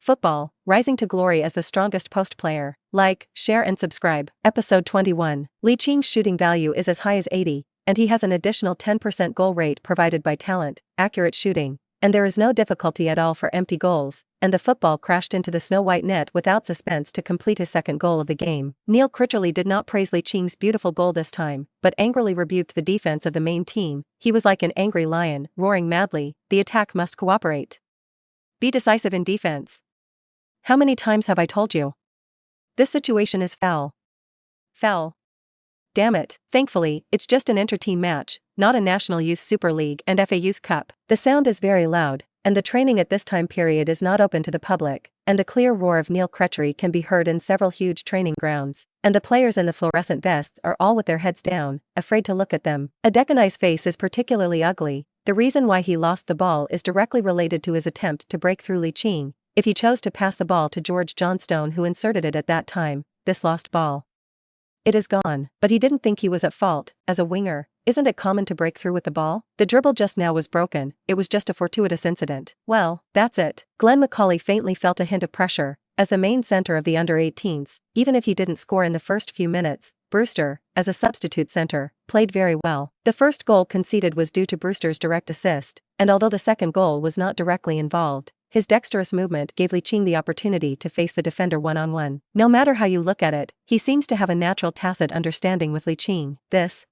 Football, rising to glory as the strongest post player. Like, share and subscribe. Episode 21. Li Qing's shooting value is as high as 80, and he has an additional 10% goal rate provided by talent, accurate shooting, and there is no difficulty at all for empty goals, and the football crashed into the snow-white net without suspense to complete his second goal of the game. Neil Critcherley did not praise Li Qing's beautiful goal this time, but angrily rebuked the defense of the main team. He was like an angry lion, roaring madly, "The attack must cooperate. Be decisive in defense. How many times have I told you? This situation is foul. Foul. Damn it." Thankfully, it's just an inter-team match, not a National Youth Super League and FA Youth Cup. The sound is very loud, and the training at this time period is not open to the public, and the clear roar of Neil Critcherley can be heard in several huge training grounds, and the players in the fluorescent vests are all with their heads down, afraid to look at them. Adekunai's face is particularly ugly. The reason why he lost the ball is directly related to his attempt to break through Li Qing. If he chose to pass the ball to George Johnstone, who inserted it at that time, this lost ball, it is gone. But he didn't think he was at fault. As a winger, isn't it common to break through with the ball? The dribble just now was broken, it was just a fortuitous incident. Well, that's it. Glenn Macaulay faintly felt a hint of pressure. As the main center of the under-18s, even if he didn't score in the first few minutes, Brewster, as a substitute center, played very well. The first goal conceded was due to Brewster's direct assist, and although the second goal was not directly involved, his dexterous movement gave Li Qing the opportunity to face the defender one-on-one. No matter how you look at it, he seems to have a natural tacit understanding with Li Qing. This,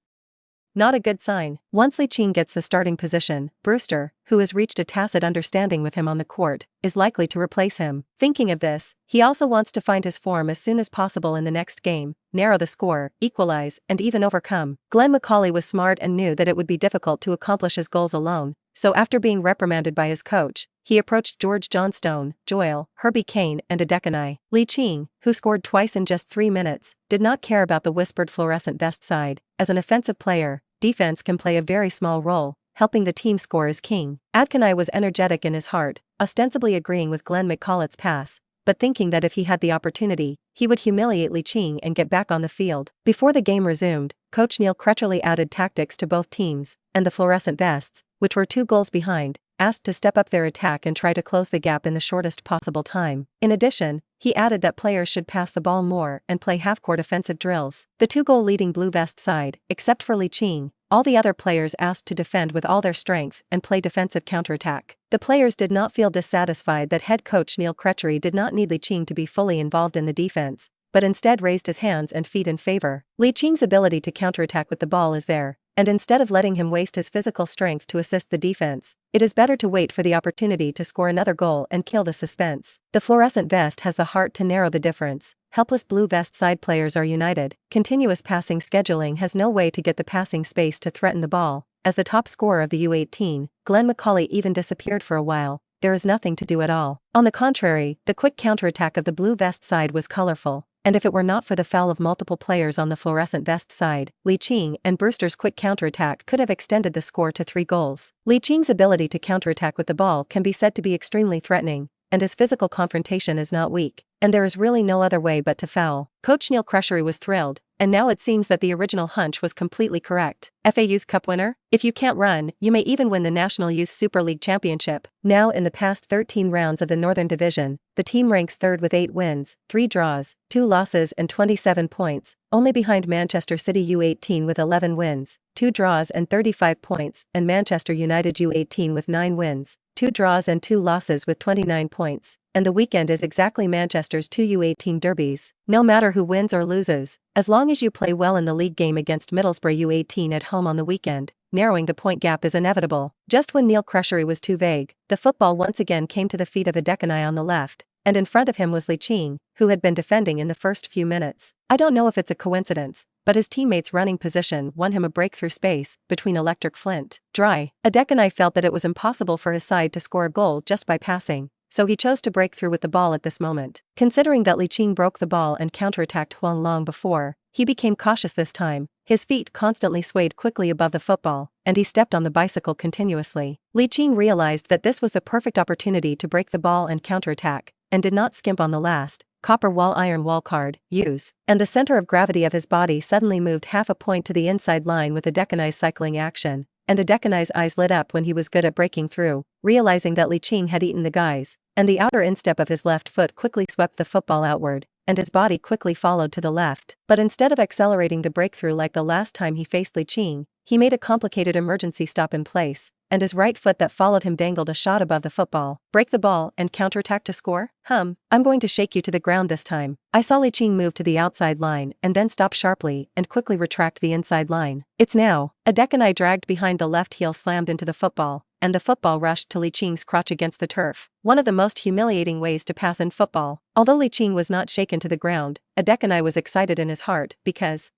not a good sign. Once Li Qing gets the starting position, Brewster, who has reached a tacit understanding with him on the court, is likely to replace him. Thinking of this, he also wants to find his form as soon as possible in the next game, narrow the score, equalize, and even overcome. Glenn Macaulay was smart and knew that it would be difficult to accomplish his goals alone, so after being reprimanded by his coach, he approached George Johnstone, Joyle, Herbie Kane, and Adekunai. Li Qing, who scored twice in just 3 minutes, did not care about the whispered fluorescent vest side. As an offensive player, defense can play a very small role. Helping the team score is king. Adekunai was energetic in his heart, ostensibly agreeing with Glenn McCulloch's pass, but thinking that if he had the opportunity, he would humiliate Li Qing and get back on the field. Before the game resumed, Coach Neil Critcherley added tactics to both teams, and the fluorescent vests, which were 2 goals behind, asked to step up their attack and try to close the gap in the shortest possible time. In addition, he added that players should pass the ball more and play half-court offensive drills. The 2-goal leading blue vest side, except for Li Qing, all the other players asked to defend with all their strength and play defensive counterattack. The players did not feel dissatisfied that head coach Neil Critcherley did not need Li Qing to be fully involved in the defense, but instead raised his hands and feet in favor. Li Qing's ability to counterattack with the ball is there, and instead of letting him waste his physical strength to assist the defense, it is better to wait for the opportunity to score another goal and kill the suspense. The fluorescent vest has the heart to narrow the difference. Helpless blue vest side players are united. Continuous passing scheduling has no way to get the passing space to threaten the ball. As the top scorer of the U18, Glenn Macaulay even disappeared for a while. There is nothing to do at all. On the contrary, the quick counterattack of the blue vest side was colorful, and if it were not for the foul of multiple players on the fluorescent vest side, Li Qing and Brewster's quick counterattack could have extended the score to 3 goals. Li Qing's ability to counterattack with the ball can be said to be extremely threatening, and his physical confrontation is not weak, and there is really no other way but to foul. Coach Neil Critcherley was thrilled, and now it seems that the original hunch was completely correct. FA Youth Cup winner? If you can't run, you may even win the National Youth Super League Championship. Now in the past 13 rounds of the Northern Division, the team ranks 3rd with 8 wins, 3 draws, 2 losses and 27 points, only behind Manchester City U18 with 11 wins, 2 draws and 35 points, and Manchester United U18 with 9 wins, 2 draws and 2 losses with 29 points. And the weekend is exactly Manchester's 2 U18 derbies. No matter who wins or loses, as long as you play well in the league game against Middlesbrough U18 at home on the weekend, narrowing the point gap is inevitable. Just when Neil Critcherley was too vague, the football once again came to the feet of Adekunai on the left, and in front of him was Li Qing, who had been defending in the first few minutes. I don't know if it's a coincidence, but his teammates' running position won him a breakthrough space between electric flint. Dry. Adekunai felt that it was impossible for his side to score a goal just by passing, so he chose to break through with the ball at this moment. Considering that Li Qing broke the ball and counterattacked Huang Long before, he became cautious this time. His feet constantly swayed quickly above the football, and he stepped on the bicycle continuously. Li Qing realized that this was the perfect opportunity to break the ball and counterattack, and did not skimp on the last copper wall iron wall card, use, and the center of gravity of his body suddenly moved half a point to the inside line with Adekunai's cycling action, and Adekanai's eyes lit up when he was good at breaking through, realizing that Li Qing had eaten the guys, and the outer instep of his left foot quickly swept the football outward, and his body quickly followed to the left. But instead of accelerating the breakthrough like the last time he faced Li Qing, he made a complicated emergency stop in place, and his right foot that followed him dangled a shot above the football. Break the ball and counterattack to score? I'm going to shake you to the ground this time. I saw Li Qing move to the outside line and then stop sharply and quickly retract the inside line. It's now. Adekanai dragged behind the left heel slammed into the football, and the football rushed to Li Qing's crotch against the turf. One of the most humiliating ways to pass in football. Although Li Qing was not shaken to the ground, Adekanai was excited in his heart because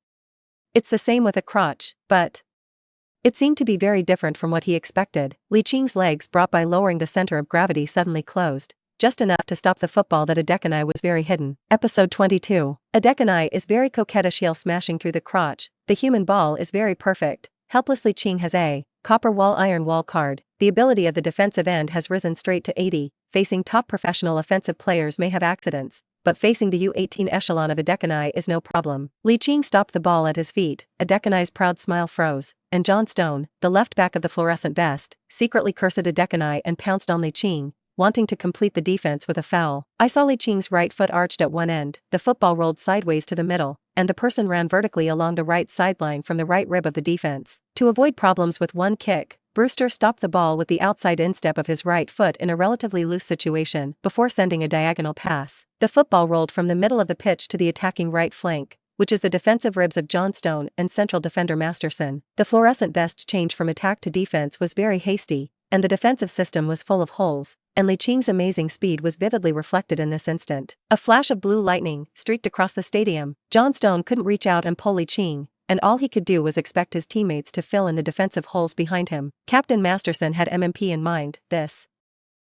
it's the same with a crotch, but it seemed to be very different from what he expected. Li Qing's legs brought by lowering the center of gravity suddenly closed, just enough to stop the football that Adekanai was very hidden. Episode 22. Adekanai is very coquettish heel smashing through the crotch. The human ball is very perfect. Helpless Li Qing has a copper wall iron wall card. The ability of the defensive end has risen straight to 80. Facing top professional offensive players may have accidents, but facing the U18 echelon of Adekanai is no problem. Li Qing stopped the ball at his feet, Adekanai's proud smile froze, and John Stone, the left back of the fluorescent vest, secretly cursed Adekanai and pounced on Li Qing, wanting to complete the defense with a foul. I saw Li Qing's right foot arched at one end, the football rolled sideways to the middle, and the person ran vertically along the right sideline from the right rib of the defense. To avoid problems with one kick, Brewster stopped the ball with the outside instep of his right foot in a relatively loose situation before sending a diagonal pass. The football rolled from the middle of the pitch to the attacking right flank, which is the defensive ribs of Johnstone and central defender Masterson. The fluorescent vest's change from attack to defense was very hasty, and the defensive system was full of holes, and Li Qing's amazing speed was vividly reflected in this instant. A flash of blue lightning streaked across the stadium. Johnstone couldn't reach out and pull Li Qing, and all he could do was expect his teammates to fill in the defensive holes behind him. Captain Masterson had MMP in mind. This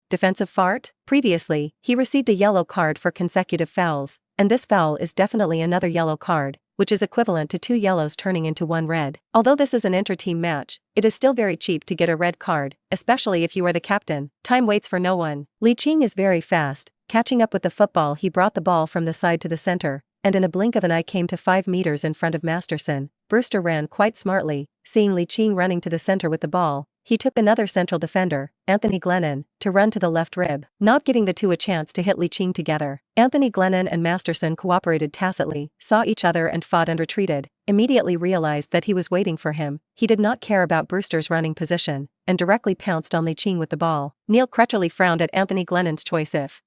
defensive fart? Previously, he received a yellow card for consecutive fouls, and this foul is definitely another yellow card, which is equivalent to 2 yellows turning into 1 red. Although this is an inter-team match, it is still very cheap to get a red card, especially if you are the captain. Time waits for no one. Li Qing is very fast. Catching up with the football, he brought the ball from the side to the center, and in a blink of an eye came to 5 meters in front of Masterson. Brewster ran quite smartly. Seeing Li Qing running to the center with the ball, he took another central defender, Anthony Glennon, to run to the left rib, not giving the two a chance to hit Li Qing together. Anthony Glennon and Masterson cooperated tacitly, saw each other and fought and retreated, immediately realized that he was waiting for him. He did not care about Brewster's running position, and directly pounced on Li Qing with the ball. Neil Crutcherly frowned at Anthony Glennon's choice if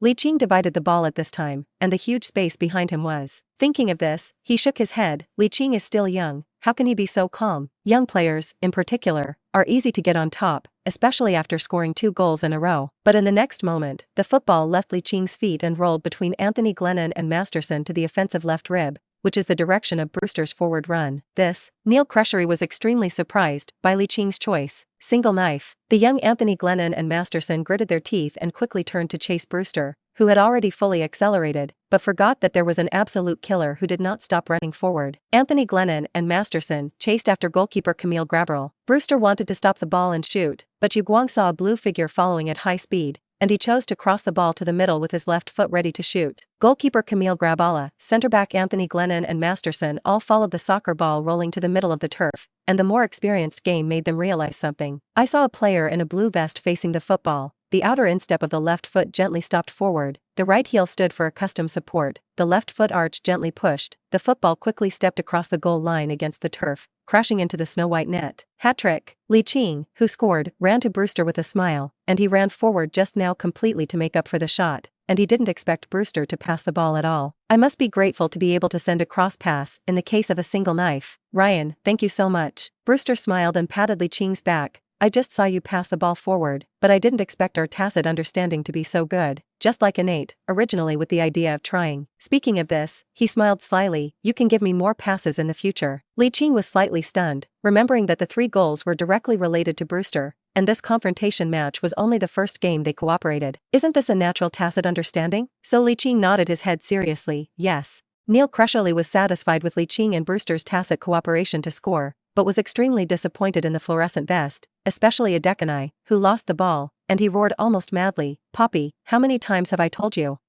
Li Qing divided the ball at this time, and the huge space behind him was. Thinking of this, he shook his head. Li Qing is still young, how can he be so calm? Young players, in particular, are easy to get on top, especially after scoring 2 goals in a row. But in the next moment, the football left Li Qing's feet and rolled between Anthony Glennon and Masterson to the offensive left rib, which is the direction of Brewster's forward run. Neil Crutchery was extremely surprised by Li Qing's choice. Single knife. The young Anthony Glennon and Masterson gritted their teeth and quickly turned to chase Brewster, who had already fully accelerated, but forgot that there was an absolute killer who did not stop running forward. Anthony Glennon and Masterson chased after goalkeeper Camille Graberl. Brewster wanted to stop the ball and shoot, but Yu Guang saw a blue figure following at high speed, and he chose to cross the ball to the middle with his left foot ready to shoot. Goalkeeper Camille Graberl, center back Anthony Glennon and Masterson all followed the soccer ball rolling to the middle of the turf, and the more experienced game made them realize something. I saw a player in a blue vest facing the football. The outer instep of the left foot gently stopped forward, the right heel stood for accustomed support, the left foot arch gently pushed, the football quickly stepped across the goal line against the turf, crashing into the snow-white net. Hat-trick. Li Qing, who scored, ran to Brewster with a smile, and he ran forward just now completely to make up for the shot, and he didn't expect Brewster to pass the ball at all. I must be grateful to be able to send a cross pass in the case of a single knife. Ryan, thank you so much. Brewster smiled and patted Li Qing's back. I just saw you pass the ball forward, but I didn't expect our tacit understanding to be so good. Just like Innate, originally with the idea of trying. Speaking of this, he smiled slyly, you can give me more passes in the future. Li Qing was slightly stunned, remembering that the 3 goals were directly related to Brewster, and this confrontation match was only the first game they cooperated. Isn't this a natural tacit understanding? So Li Qing nodded his head seriously, yes. Neil Crutcherly was satisfied with Li Qing and Brewster's tacit cooperation to score, but was extremely disappointed in the fluorescent vest, especially Adekanai, who lost the ball, and he roared almost madly, Poppy, how many times have I told you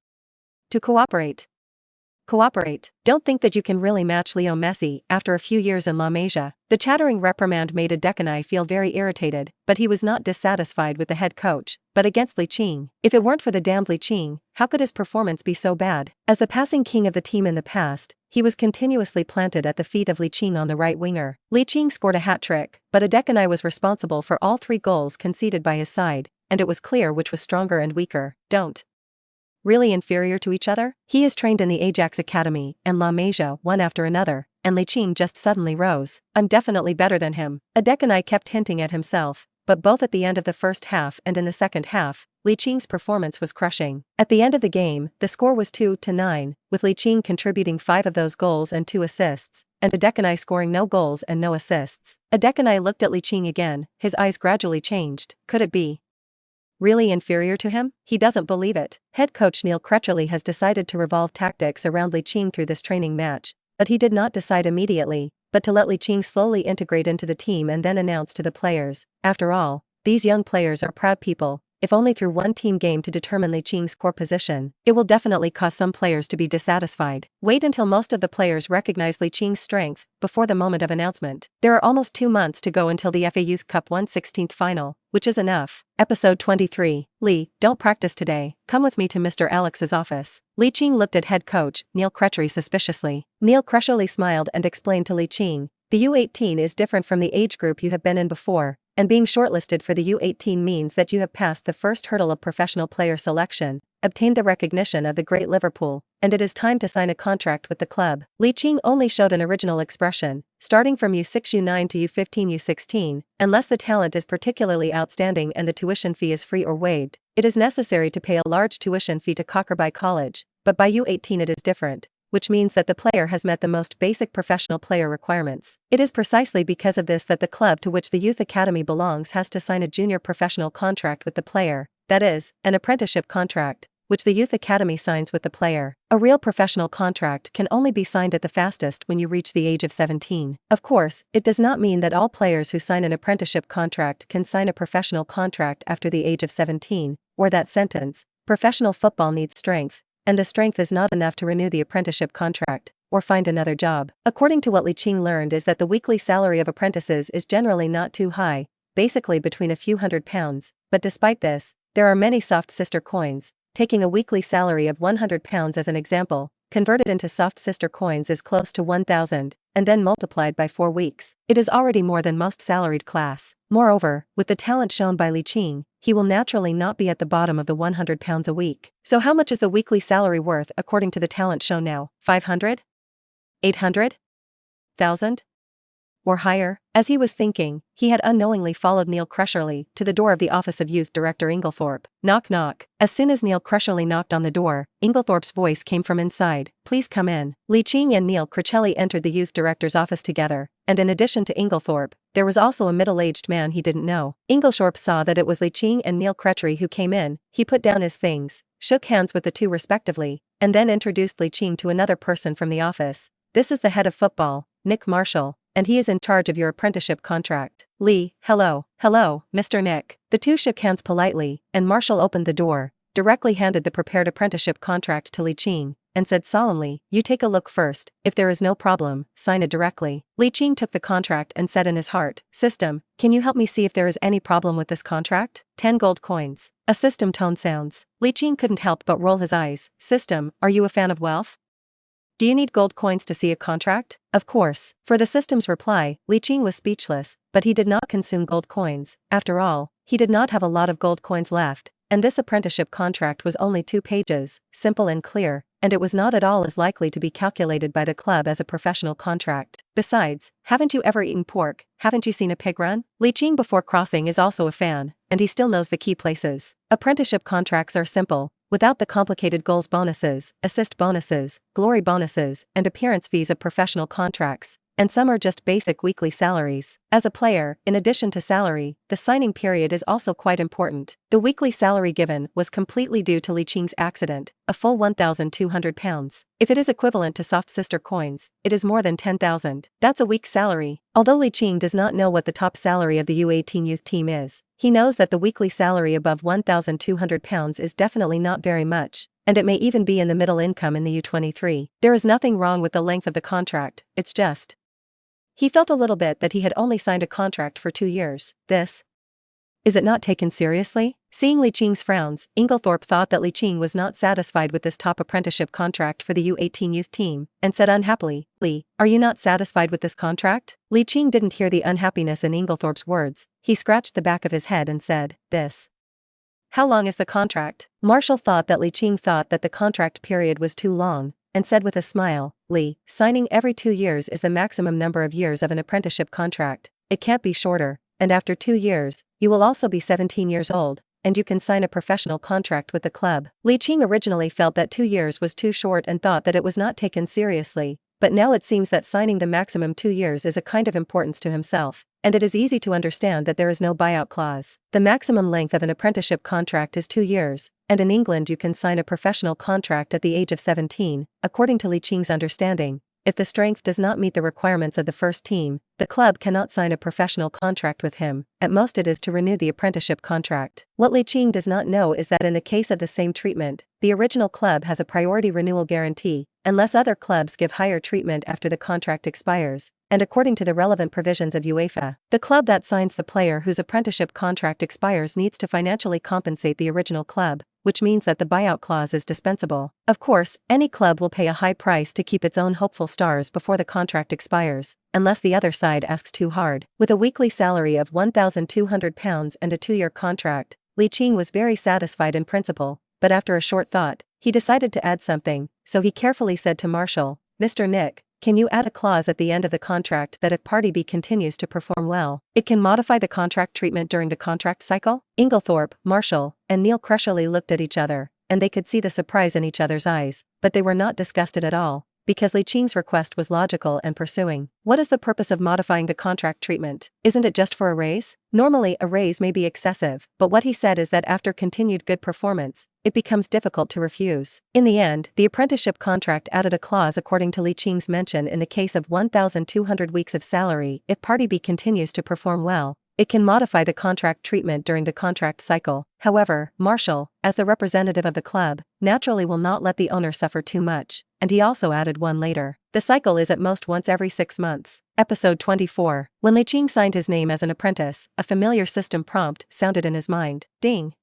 to cooperate? Cooperate. Don't think that you can really match Leo Messi after a few years in La Masia. The chattering reprimand made Adekanai feel very irritated, but he was not dissatisfied with the head coach, but against Li Qing. If it weren't for the damned Li Qing, how could his performance be so bad? As the passing king of the team in the past, he was continuously planted at the feet of Li Qing on the right winger. Li Qing scored a hat-trick, but Adekanai was responsible for all 3 goals conceded by his side, and it was clear which was stronger and weaker. Don't really inferior to each other? He is trained in the Ajax Academy and La Masia one after another, and Li Qing just suddenly rose. I'm definitely better than him. Adekanai kept hinting at himself, but both at the end of the first half and in the second half, Li Qing's performance was crushing. At the end of the game, the score was 2-9, with Li Qing contributing 5 of those goals and 2 assists, and Adekanai scoring no goals and no assists. Adekanai looked at Li Qing again, his eyes gradually changed. Could it be really inferior to him? He doesn't believe it. Head coach Neil Crutchley has decided to revolve tactics around Li Qing through this training match, but he did not decide immediately, but to let Li Qing slowly integrate into the team and then announce to the players. After all, these young players are proud people. If only through one team game to determine Li Qing's core position, it will definitely cause some players to be dissatisfied. Wait until most of the players recognize Li Qing's strength before the moment of announcement. There are almost 2 months to go until the FA Youth Cup 1/16 final, which is enough. Episode 23. Li, don't practice today. Come with me to Mr. Alex's office. Li Qing looked at head coach Neil Crutchley suspiciously. Neil Crutchley smiled and explained to Li Qing, the U18 is different from the age group you have been in before, and being shortlisted for the U18 means that you have passed the first hurdle of professional player selection, obtained the recognition of the great Liverpool, and it is time to sign a contract with the club. Li Qing only showed an original expression, starting from U6 U9 to U15 U16, unless the talent is particularly outstanding and the tuition fee is free or waived, it is necessary to pay a large tuition fee to Cockerby College, but by U18 it is different, which means that the player has met the most basic professional player requirements. It is precisely because of this that the club to which the youth academy belongs has to sign a junior professional contract with the player, that is, an apprenticeship contract, which the youth academy signs with the player. A real professional contract can only be signed at the fastest when you reach the age of 17. Of course, it does not mean that all players who sign an apprenticeship contract can sign a professional contract after the age of 17, or that sentence, professional football needs strength, and the strength is not enough to renew the apprenticeship contract, or find another job. According to what Li Qing learned is that the weekly salary of apprentices is generally not too high, basically between a few £100, but despite this, there are many soft sister coins. Taking a weekly salary of £100 as an example, converted into soft sister coins is close to 1,000, and then multiplied by 4 weeks. It is already more than most salaried class. Moreover, with the talent shown by Li Qing, he will naturally not be at the bottom of the £100 a week. So how much is the weekly salary worth according to the talent shown now? 500? 800? 1,000? Or higher? As he was thinking, he had unknowingly followed Neil Crutchley to the door of the office of Youth Director Inglethorpe. Knock knock. As soon as Neil Crutchley knocked on the door, Inglethorpe's voice came from inside. Please come in. Li Qing and Neil Crutchley entered the youth director's office together, and in addition to Inglethorpe, there was also a middle-aged man he didn't know. Inglethorpe saw that it was Li Qing and Neil Crutchley who came in. He put down his things, shook hands with the two respectively, and then introduced Li Qing to another person from the office. This is the head of football, Nick Marshall, and he is in charge of your apprenticeship contract. Lee, hello, Mr. Nick. The two shook hands politely, and Marshall opened the door, directly handed the prepared apprenticeship contract to Li Qing, and said solemnly, you take a look first, if there is no problem, sign it directly. Li Qing took the contract and said in his heart, System, can you help me see if there is any problem with this contract? 10 gold coins. A system tone sounds. Li Qing couldn't help but roll his eyes. System, are you a fan of wealth? Do you need gold coins to see a contract? Of course. For the system's reply, Li Qing was speechless, but he did not consume gold coins. After all, he did not have a lot of gold coins left, and this apprenticeship contract was only 2 pages, simple and clear, and it was not at all as likely to be calculated by the club as a professional contract. Besides, haven't you ever eaten pork? Haven't you seen a pig run? Li Qing before crossing is also a fan, and he still knows the key places. Apprenticeship contracts are simple, without the complicated goals bonuses, assist bonuses, glory bonuses, and appearance fees of professional contracts, and some are just basic weekly salaries. As a player, in addition to salary, the signing period is also quite important. The weekly salary given was completely due to Li Qing's accident, a full £1,200. If it is equivalent to soft sister coins, it is more than 10,000. That's a week's salary. Although Li Qing does not know what the top salary of the U18 youth team is, he knows that the weekly salary above £1,200 is definitely not very much, and it may even be in the middle income in the U23. There is nothing wrong with the length of the contract, it's just. He felt a little bit that he had only signed a contract for 2 years. Is it not taken seriously? Seeing Li Qing's frowns, Inglethorpe thought that Li Qing was not satisfied with this top apprenticeship contract for the U18 youth team, and said unhappily, "Li, are you not satisfied with this contract?" Li Qing didn't hear the unhappiness in Inglethorpe's words. He scratched the back of his head and said, "This. How long is the contract?" Marshall thought that Li Qing thought that the contract period was too long, and said with a smile, "Li, signing every 2 years is the maximum number of years of an apprenticeship contract. It can't be shorter, and after 2 years, you will also be 17 years old, and you can sign a professional contract with the club." Li Qing originally felt that 2 years was too short and thought that it was not taken seriously, but now it seems that signing the maximum 2 years is a kind of importance to himself, and it is easy to understand that there is no buyout clause. The maximum length of an apprenticeship contract is 2 years, and in England you can sign a professional contract at the age of 17, according to Li Qing's understanding. If the strength does not meet the requirements of the first team, the club cannot sign a professional contract with him. At most it is to renew the apprenticeship contract. What Li Qing does not know is that in the case of the same treatment, the original club has a priority renewal guarantee, unless other clubs give higher treatment after the contract expires, and according to the relevant provisions of UEFA, the club that signs the player whose apprenticeship contract expires needs to financially compensate the original club, which means that the buyout clause is dispensable. Of course, any club will pay a high price to keep its own hopeful stars before the contract expires, unless the other side asks too hard. With a weekly salary of £1,200 and a 2-year contract, Li Qing was very satisfied in principle, but after a short thought, he decided to add something, so he carefully said to Marshall, "Mr. Nick, can you add a clause at the end of the contract that if Party B continues to perform well, it can modify the contract treatment during the contract cycle?" Inglethorpe, Marshall, and Neil crushily looked at each other, and they could see the surprise in each other's eyes, but they were not disgusted at all, because Li Qing's request was logical and pursuing. What is the purpose of modifying the contract treatment? Isn't it just for a raise? Normally a raise may be excessive, but what he said is that after continued good performance, it becomes difficult to refuse. In the end, the apprenticeship contract added a clause according to Li Qing's mention in the case of 1,200 weeks of salary. If Party B continues to perform well, it can modify the contract treatment during the contract cycle. However, Marshall, as the representative of the club, naturally will not let the owner suffer too much, and he also added one later. The cycle is at most once every 6 months. Episode 24. When Li Qing signed his name as an apprentice, a familiar system prompt sounded in his mind. Ding!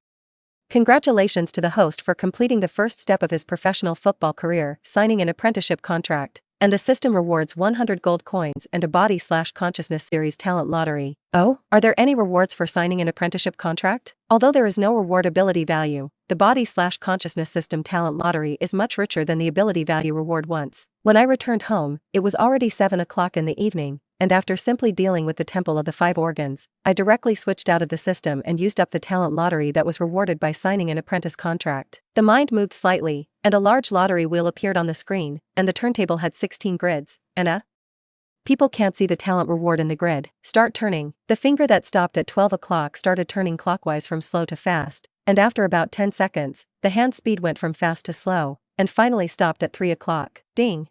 Congratulations to the host for completing the first step of his professional football career, signing an apprenticeship contract, and the system rewards 100 gold coins and a Body/Consciousness Series talent lottery. Oh, are there any rewards for signing an apprenticeship contract? Although there is no reward ability value, the Body/Consciousness System talent lottery is much richer than the ability value reward once. When I returned home, it was already 7 o'clock in the evening, and after simply dealing with the Temple of the 5 Organs, I directly switched out of the system and used up the talent lottery that was rewarded by signing an apprentice contract. The mind moved slightly, and a large lottery wheel appeared on the screen, and the turntable had 16 grids, and people can't see the talent reward in the grid. Start turning. The finger that stopped at 12 o'clock started turning clockwise from slow to fast, and after about 10 seconds, the hand speed went from fast to slow, and finally stopped at 3 o'clock. Ding!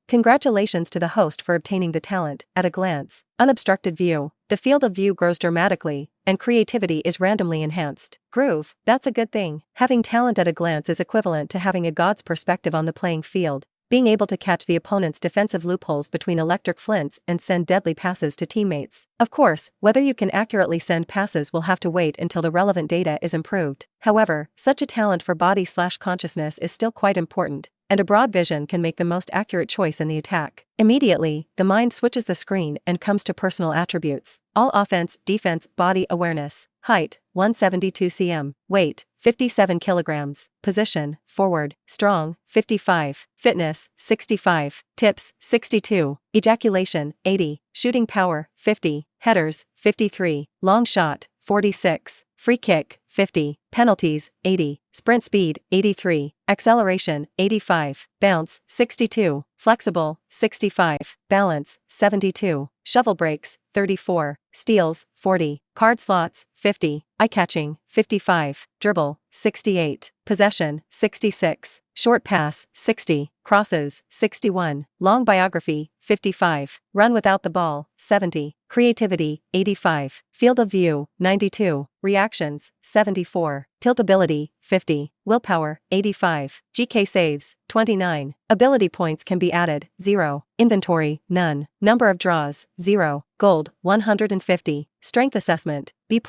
Congratulations to the host for obtaining the talent. At a glance, unobstructed view. The field of view grows dramatically, and creativity is randomly enhanced. Groove, that's a good thing. Having talent at a glance is equivalent to having a god's perspective on the playing field, being able to catch the opponent's defensive loopholes between electric flints and send deadly passes to teammates. Of course, whether you can accurately send passes will have to wait until the relevant data is improved. However, such a talent for Body/Consciousness is still quite important, and a broad vision can make the most accurate choice in the attack. Immediately, the mind switches the screen and comes to personal attributes. All offense, defense, body awareness. Height, 172 cm. Weight, 57 kilograms. Position, forward. Strong, 55. Fitness, 65. Tips, 62. Ejaculation, 80. Shooting power, 50. Headers, 53. Long shot, 46. Free kick, 50. Penalties, 80. Sprint speed, 83. Acceleration, 85. Bounce, 62. Flexible, 65. Balance, 72. Shovel breaks, 34. Steals, 40. Card slots, 50. Eye-catching, 55. Dribble, 68. Possession, 66. Short pass, 60. Crosses, 61. Long biography, 55. Run without the ball, 70. Creativity, 85. Field of view, 92. Reactions, 74. Tiltability, 50. Willpower, 85. GK saves, 29. Ability points can be added, 0. Inventory, none. Number of draws, 0. Gold, 150. Strength assessment, B+.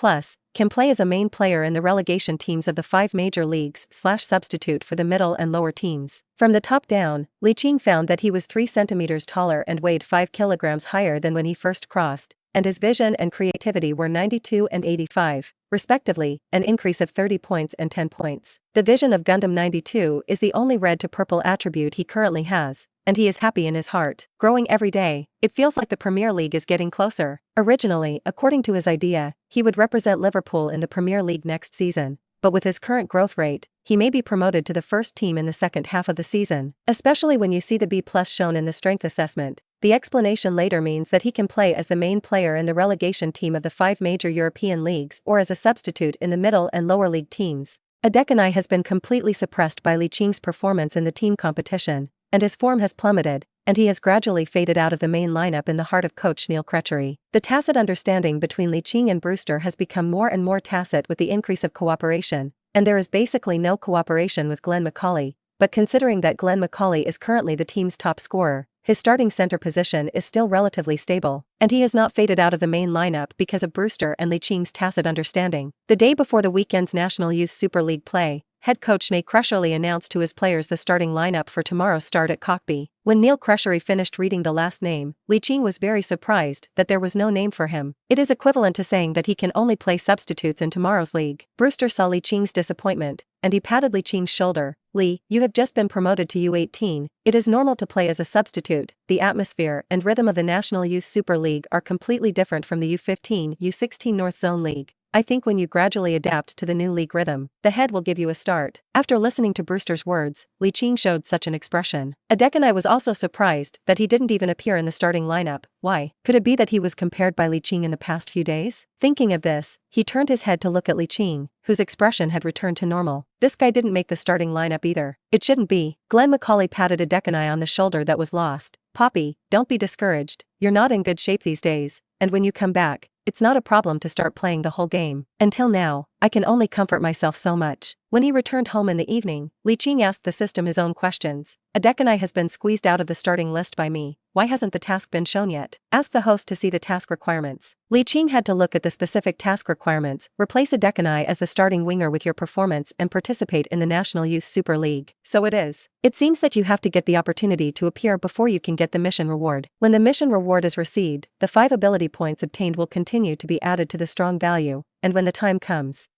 Can play as a main player in the relegation teams of the 5 major leagues / substitute for the middle and lower teams. From the top down, Li Qing found that he was 3 centimeters taller and weighed 5 kilograms higher than when he first crossed, and his vision and creativity were 92 and 85, respectively, an increase of 30 points and 10 points. The vision of Gundam 92 is the only red to purple attribute he currently has, and he is happy in his heart. Growing every day, it feels like the Premier League is getting closer. Originally, according to his idea, he would represent Liverpool in the Premier League next season, but with his current growth rate, he may be promoted to the first team in the second half of the season. Especially when you see the B+ shown in the strength assessment. The explanation later means that he can play as the main player in the relegation team of the 5 major European leagues or as a substitute in the middle and lower league teams. Adekanai has been completely suppressed by Li Qing's performance in the team competition, and his form has plummeted, and he has gradually faded out of the main lineup in the heart of coach Neil Crutchery. The tacit understanding between Li Qing and Brewster has become more and more tacit with the increase of cooperation, and there is basically no cooperation with Glenn McAuley, but considering that Glenn McAuley is currently the team's top scorer, his starting center position is still relatively stable, and he has not faded out of the main lineup because of Brewster and Li Qing's tacit understanding. The day before the weekend's National Youth Super League play, head coach Neil Crutchery announced to his players the starting lineup for tomorrow's start at Cockby. When Neil Crutchery finished reading the last name, Li Qing was very surprised that there was no name for him. It is equivalent to saying that he can only play substitutes in tomorrow's league. Brewster saw Li Qing's disappointment, and he patted Li Qing's shoulder. "Li, you have just been promoted to U18. It is normal to play as a substitute. The atmosphere and rhythm of the National Youth Super League are completely different from the U15, U16 North Zone League. I think when you gradually adapt to the new league rhythm, the head will give you a start." After listening to Brewster's words, Li Qing showed such an expression. Adekanai was also surprised that he didn't even appear in the starting lineup. Why? Could it be that he was compared by Li Qing in the past few days? Thinking of this, he turned his head to look at Li Qing, whose expression had returned to normal. This guy didn't make the starting lineup either. It shouldn't be. Glenn McAuley patted Adekanai on the shoulder that was lost. "Poppy, don't be discouraged. You're not in good shape these days, and when you come back, it's not a problem to start playing the whole game. Until now, I can only comfort myself so much." When he returned home in the evening, Li Qing asked the system his own questions. "Adekanai has been squeezed out of the starting list by me. Why hasn't the task been shown yet?" Ask the host to see the task requirements. Li Qing had to look at the specific task requirements. Replace Adekanai as the starting winger with your performance and participate in the National Youth Super League. So it is. It seems that you have to get the opportunity to appear before you can get the mission reward. When the mission reward is received, the 5 ability points obtained will continue to be added to the strong value, and when the time comes,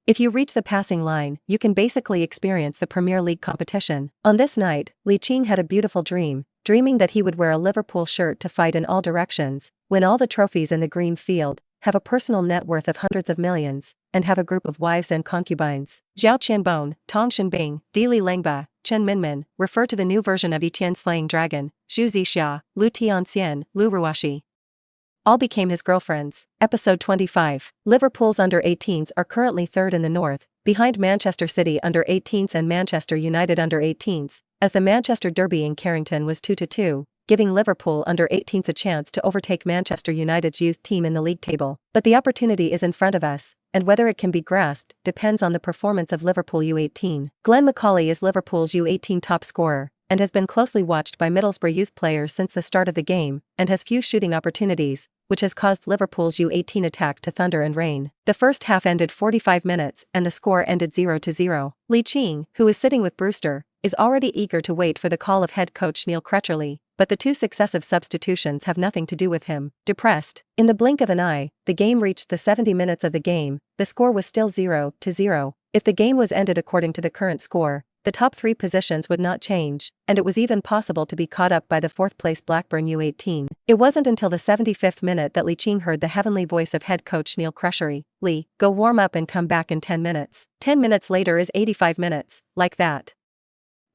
if you reach the passing line, you can basically experience the Premier League competition. On this night, Li Qing had a beautiful dream, dreaming that he would wear a Liverpool shirt to fight in all directions, win all the trophies in the green field, have a personal net worth of hundreds of millions, and have a group of wives and concubines. Zhao Qianbon, Tong Shenbing, Di Li Lengba, Chen Minmin refer to the new version of Etienne slaying dragon, Zhu Zixia, Lu Tianxian, Lu Ruashi. All became his girlfriends. Episode 25. Liverpool's under-18s are currently third in the north, behind Manchester City under-18s and Manchester United under-18s, as the Manchester Derby in Carrington was 2-2, giving Liverpool under-18s a chance to overtake Manchester United's youth team in the league table. But the opportunity is in front of us, and whether it can be grasped depends on the performance of Liverpool U18. Glenn McAuley is Liverpool's U18 top scorer, and has been closely watched by Middlesbrough youth players since the start of the game, and has few shooting opportunities, which has caused Liverpool's U18 attack to thunder and rain. The first half ended 45 minutes and the score ended 0-0. Li Qing, who is sitting with Brewster, is already eager to wait for the call of head coach Neil Crutchery, but the 2 successive substitutions have nothing to do with him. Depressed. In the blink of an eye, the game reached the 70 minutes of the game. The score was still 0-0. If the game was ended according to the current score, the top 3 positions would not change, and it was even possible to be caught up by the 4th-placed Blackburn U18. It wasn't until the 75th minute that Li Qing heard the heavenly voice of head coach Neil Crutchery. "Li, go warm up and come back in 10 minutes. 10 minutes later is 85 minutes, like that."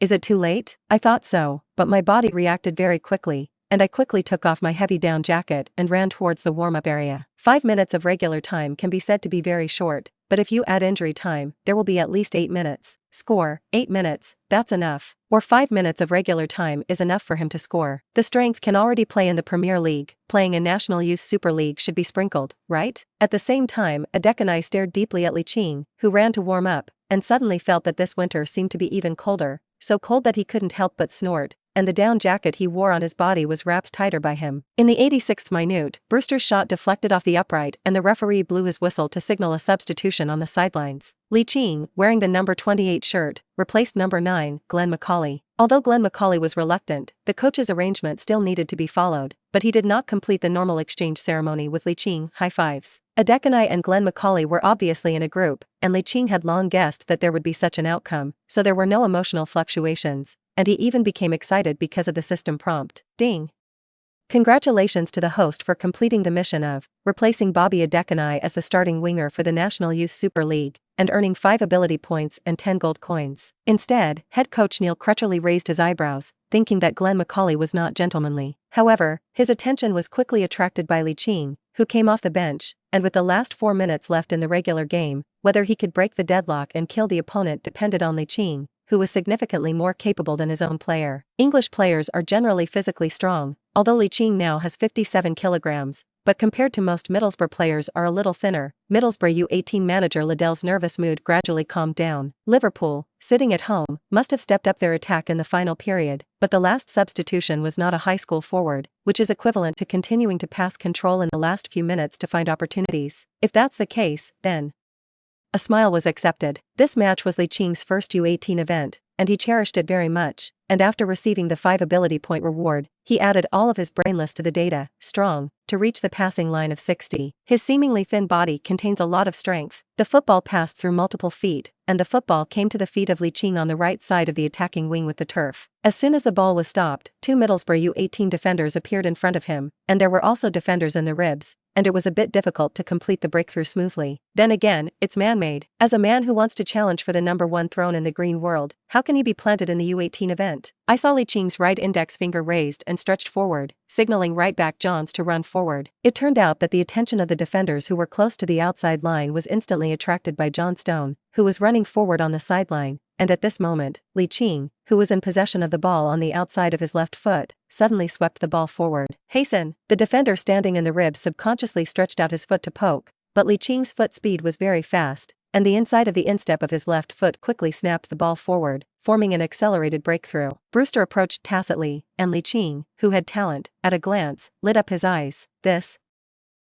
Is it too late? I thought so, but my body reacted very quickly, and I quickly took off my heavy down jacket and ran towards the warm-up area. 5 minutes of regular time can be said to be very short, but if you add injury time, there will be at least 8 minutes. Score, 8 minutes, that's enough. Or 5 minutes of regular time is enough for him to score. The strength can already play in the Premier League, playing in National Youth Super League should be sprinkled, right? At the same time, Adekanai stared deeply at Li Qing, who ran to warm up, and suddenly felt that this winter seemed to be even colder, so cold that he couldn't help but snort, and the down jacket he wore on his body was wrapped tighter by him. In the 86th minute, Brewster's shot deflected off the upright and the referee blew his whistle to signal a substitution on the sidelines. Li Qing, wearing the number 28 shirt, replaced number 9, Glenn McCauley. Although Glenn McCauley was reluctant, the coach's arrangement still needed to be followed, but he did not complete the normal exchange ceremony with Li Qing high fives. Adekanai and Glenn McCauley were obviously in a group, and Li Qing had long guessed that there would be such an outcome, so there were no emotional fluctuations, and he even became excited because of the system prompt. Ding! Congratulations to the host for completing the mission of replacing Bobby Adekanai as the starting winger for the National Youth Super League, and earning 5 ability points and 10 gold coins. Instead, head coach Neil Crutcherly raised his eyebrows, thinking that Glenn McCauley was not gentlemanly. However, his attention was quickly attracted by Li Qing, who came off the bench, and with the last 4 minutes left in the regular game, whether he could break the deadlock and kill the opponent depended on Li Qing, who was significantly more capable than his own player. English players are generally physically strong, although Li Qing now has 57 kilograms, but compared to most Middlesbrough players are a little thinner. Middlesbrough U18 manager Liddell's nervous mood gradually calmed down. Liverpool, sitting at home, must have stepped up their attack in the final period, but the last substitution was not a high school forward, which is equivalent to continuing to pass control in the last few minutes to find opportunities. If that's the case, then a smile was accepted. This match was Li Qing's first U18 event, and he cherished it very much, and after receiving the 5 ability point reward, he added all of his brainless to the data, strong, to reach the passing line of 60. His seemingly thin body contains a lot of strength. The football passed through multiple feet, and the football came to the feet of Li Qing on the right side of the attacking wing with the turf. As soon as the ball was stopped, 2 Middlesbrough U18 defenders appeared in front of him, and there were also defenders in the ribs, and it was a bit difficult to complete the breakthrough smoothly. Then again, it's man-made. As a man who wants to challenge for the number 1 throne in the green world, how can he be planted in the U18 event? I saw Li Qing's right index finger raised and stretched forward, signaling right back Johns to run forward. It turned out that the attention of the defenders who were close to the outside line was instantly attracted by John Stone, who was running forward on the sideline, and at this moment, Li Qing, who was in possession of the ball on the outside of his left foot, suddenly swept the ball forward. Hasten! The defender standing in the ribs subconsciously stretched out his foot to poke, but Li Qing's foot speed was very fast, and the inside of the instep of his left foot quickly snapped the ball forward, forming an accelerated breakthrough. Brewster approached tacitly, and Li Qing, who had talent, at a glance, lit up his eyes.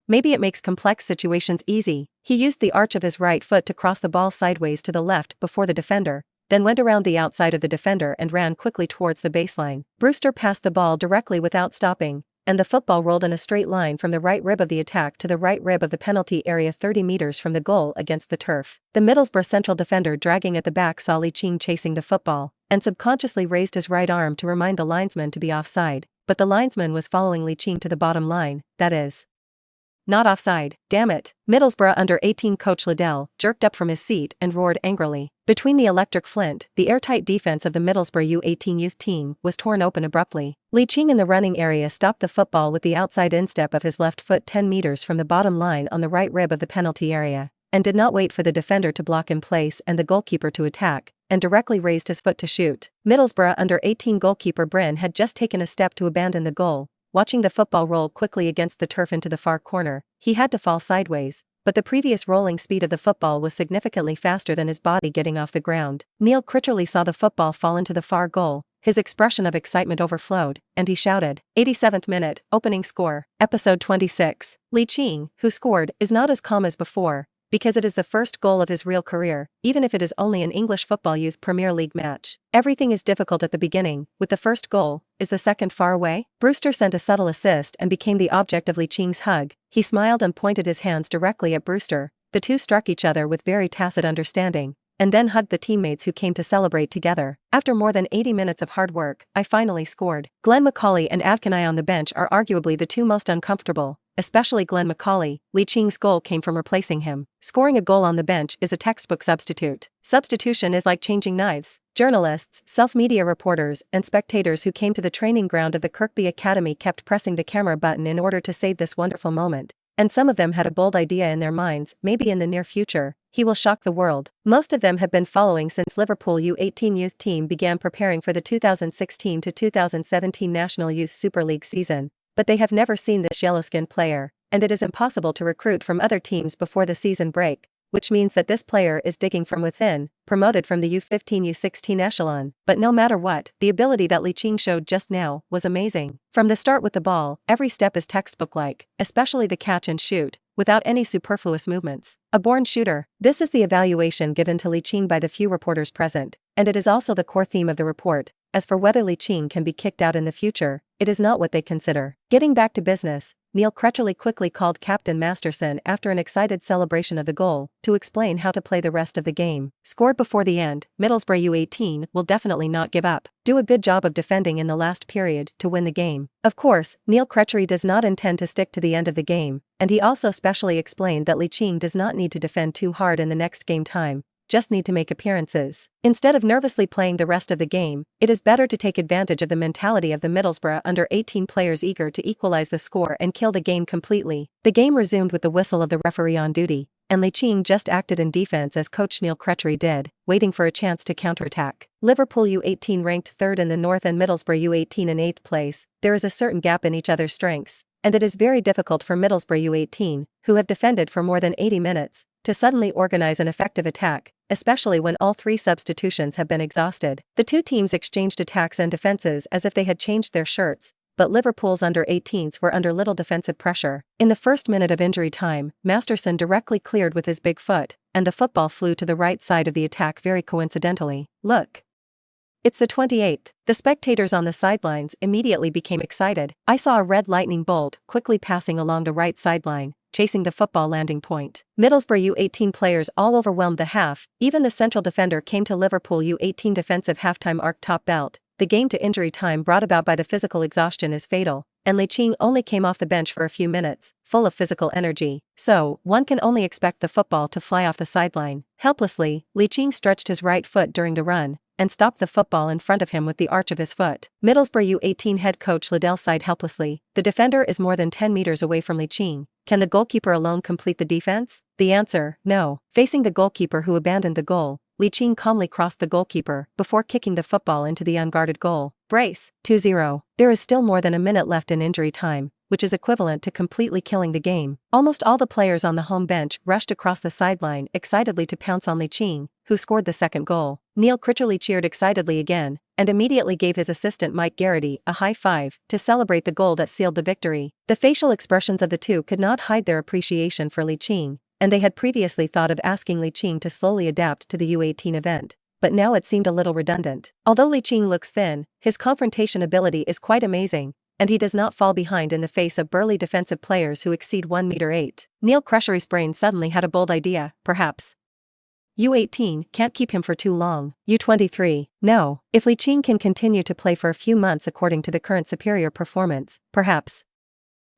Maybe it makes complex situations easy. He used the arch of his right foot to cross the ball sideways to the left before the defender, then went around the outside of the defender and ran quickly towards the baseline. Brewster passed the ball directly without stopping, and the football rolled in a straight line from the right rib of the attack to the right rib of the penalty area 30 meters from the goal against the turf. The Middlesbrough central defender dragging at the back saw Li Qing chasing the football, and subconsciously raised his right arm to remind the linesman to be offside, but the linesman was following Li Qing to the bottom line, that is, not offside. Damn it. Middlesbrough under-18 coach Liddell jerked up from his seat and roared angrily. Between the electric flint, the airtight defense of the Middlesbrough U18 youth team was torn open abruptly. Li Qing in the running area stopped the football with the outside instep of his left foot 10 meters from the bottom line on the right rib of the penalty area, and did not wait for the defender to block in place and the goalkeeper to attack, and directly raised his foot to shoot. Middlesbrough under-18 goalkeeper Bryn had just taken a step to abandon the goal. Watching the football roll quickly against the turf into the far corner, he had to fall sideways, but the previous rolling speed of the football was significantly faster than his body getting off the ground. Neil Crutcherly saw the football fall into the far goal, his expression of excitement overflowed, and he shouted. 87th minute, opening score, episode 26. Li Qing, who scored, is not as calm as before, because it is the first goal of his real career, even if it is only an English Football Youth Premier League match. Everything is difficult at the beginning. With the first goal, is the second far away? Brewster sent a subtle assist and became the object of Li Qing's hug. He smiled and pointed his hands directly at Brewster. The two struck each other with very tacit understanding, and then hugged the teammates who came to celebrate together. After more than 80 minutes of hard work, I finally scored. Glenn McCauley and Adekanai on the bench are arguably the two most uncomfortable, especially Glenn McCauley. Li Qing's goal came from replacing him. Scoring a goal on the bench is a textbook substitute. Substitution is like changing knives. Journalists, self-media reporters, and spectators who came to the training ground of the Kirkby Academy kept pressing the camera button in order to save this wonderful moment. And some of them had a bold idea in their minds. Maybe in the near future, he will shock the world. Most of them have been following since Liverpool U18 youth team began preparing for the 2016 to 2017 National Youth Super League season, but they have never seen this yellow-skinned player, and it is impossible to recruit from other teams before the season break, which means that this player is digging from within, promoted from the U15 U16 echelon. But no matter what, the ability that Li Qing showed just now was amazing. From the start with the ball, every step is textbook-like, especially the catch and shoot, without any superfluous movements. A born shooter. This is the evaluation given to Li Qing by the few reporters present, and it is also the core theme of the report. As for whether Li Qing can be kicked out in the future, it is not what they consider. Getting back to business, Neil Crutchley quickly called Captain Masterson after an excited celebration of the goal, to explain how to play the rest of the game. Scored before the end, Middlesbrough U18 will definitely not give up. Do a good job of defending in the last period to win the game. Of course, Neil Crutchley does not intend to stick to the end of the game, and he also specially explained that Li Qing does not need to defend too hard in the next game time, just need to make appearances. Instead of nervously playing the rest of the game, it is better to take advantage of the mentality of the Middlesbrough under-18 players eager to equalize the score and kill the game completely. The game resumed with the whistle of the referee on duty, and Li Qing just acted in defense as coach Neil Crutchley did, waiting for a chance to counterattack. Liverpool U18 ranked 3rd in the North and Middlesbrough U18 in 8th place. There is a certain gap in each other's strengths, and it is very difficult for Middlesbrough U18, who have defended for more than 80 minutes, to suddenly organize an effective attack, especially when all 3 substitutions have been exhausted. The two teams exchanged attacks and defenses as if they had changed their shirts, but Liverpool's under-18s were under little defensive pressure. In the first minute of injury time, Masterson directly cleared with his big foot, and the football flew to the right side of the attack very coincidentally. Look! It's the 28th. The spectators on the sidelines immediately became excited. I saw a red lightning bolt quickly passing along the right sideline, chasing the football landing point. Middlesbrough U18 players all overwhelmed the half. Even the central defender came to Liverpool U18 defensive halftime arc top belt. The game to injury time brought about by the physical exhaustion is fatal, and Li Qing only came off the bench for a few minutes, full of physical energy. So, one can only expect the football to fly off the sideline. Helplessly, Li Qing stretched his right foot during the run, and stopped the football in front of him with the arch of his foot. Middlesbrough U18 head coach Liddell sighed helplessly. The defender is more than 10 meters away from Li Qing. Can the goalkeeper alone complete the defense? The answer, no. Facing the goalkeeper who abandoned the goal, Li Qing calmly crossed the goalkeeper before kicking the football into the unguarded goal. Brace. 2-0. There is still more than a minute left in injury time, which is equivalent to completely killing the game. Almost all the players on the home bench rushed across the sideline excitedly to pounce on Li Qing, who scored the second goal. Neil Crutchley cheered excitedly again, and immediately gave his assistant Mike Garrity a high five to celebrate the goal that sealed the victory. The facial expressions of the two could not hide their appreciation for Li Qing, and they had previously thought of asking Li Qing to slowly adapt to the U18 event, but now it seemed a little redundant. Although Li Qing looks thin, his confrontation ability is quite amazing, and he does not fall behind in the face of burly defensive players who exceed 1m8. Neil Crutchley's brain suddenly had a bold idea. Perhaps U18 can't keep him for too long. U23, no. If Li Qing can continue to play for a few months according to the current superior performance, perhaps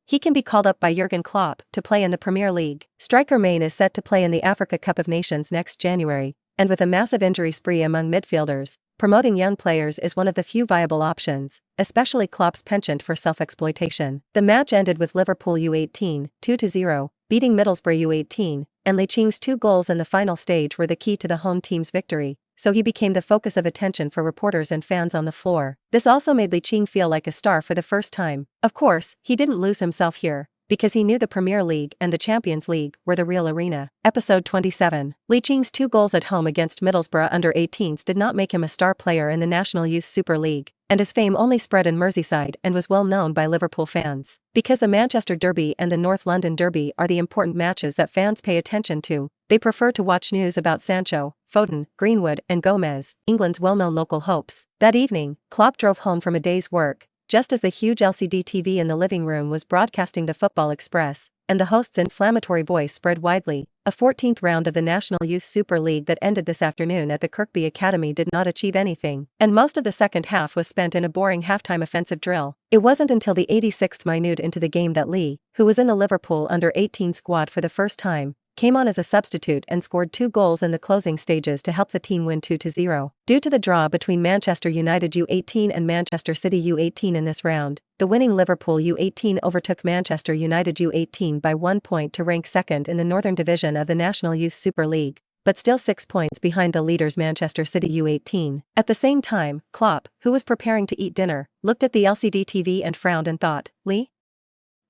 he can be called up by Jurgen Klopp to play in the Premier League. Striker Main is set to play in the Africa Cup of Nations next January, and with a massive injury spree among midfielders, promoting young players is one of the few viable options, especially Klopp's penchant for self-exploitation. The match ended with Liverpool U18 2-0, beating Middlesbrough U18, and Li Qing's 2 goals in the final stage were the key to the home team's victory, so he became the focus of attention for reporters and fans on the floor. This also made Li Qing feel like a star for the first time. Of course, he didn't lose himself here, because he knew the Premier League and the Champions League were the real arena. Episode 27. Li Qing's 2 goals at home against Middlesbrough under-18s did not make him a star player in the National Youth Super League, and his fame only spread in Merseyside and was well known by Liverpool fans. Because the Manchester Derby and the North London Derby are the important matches that fans pay attention to, they prefer to watch news about Sancho, Foden, Greenwood and Gomez, England's well-known local hopes. That evening, Klopp drove home from a day's work, just as the huge LCD TV in the living room was broadcasting the Football Express, and the host's inflammatory voice spread widely. A 14th round of the National Youth Super League that ended this afternoon at the Kirkby Academy did not achieve anything, and most of the second half was spent in a boring halftime offensive drill. It wasn't until the 86th minute into the game that Li, who was in the Liverpool under-18 squad for the first time, came on as a substitute and scored 2 goals in the closing stages to help the team win 2-0. Due to the draw between Manchester United U18 and Manchester City U18 in this round, the winning Liverpool U18 overtook Manchester United U18 by 1 point to rank second in the Northern Division of the National Youth Super League. but still 6 points behind the leaders Manchester City U18. At the same time, Klopp, who was preparing to eat dinner, looked at the LCD TV and frowned and thought, Lee?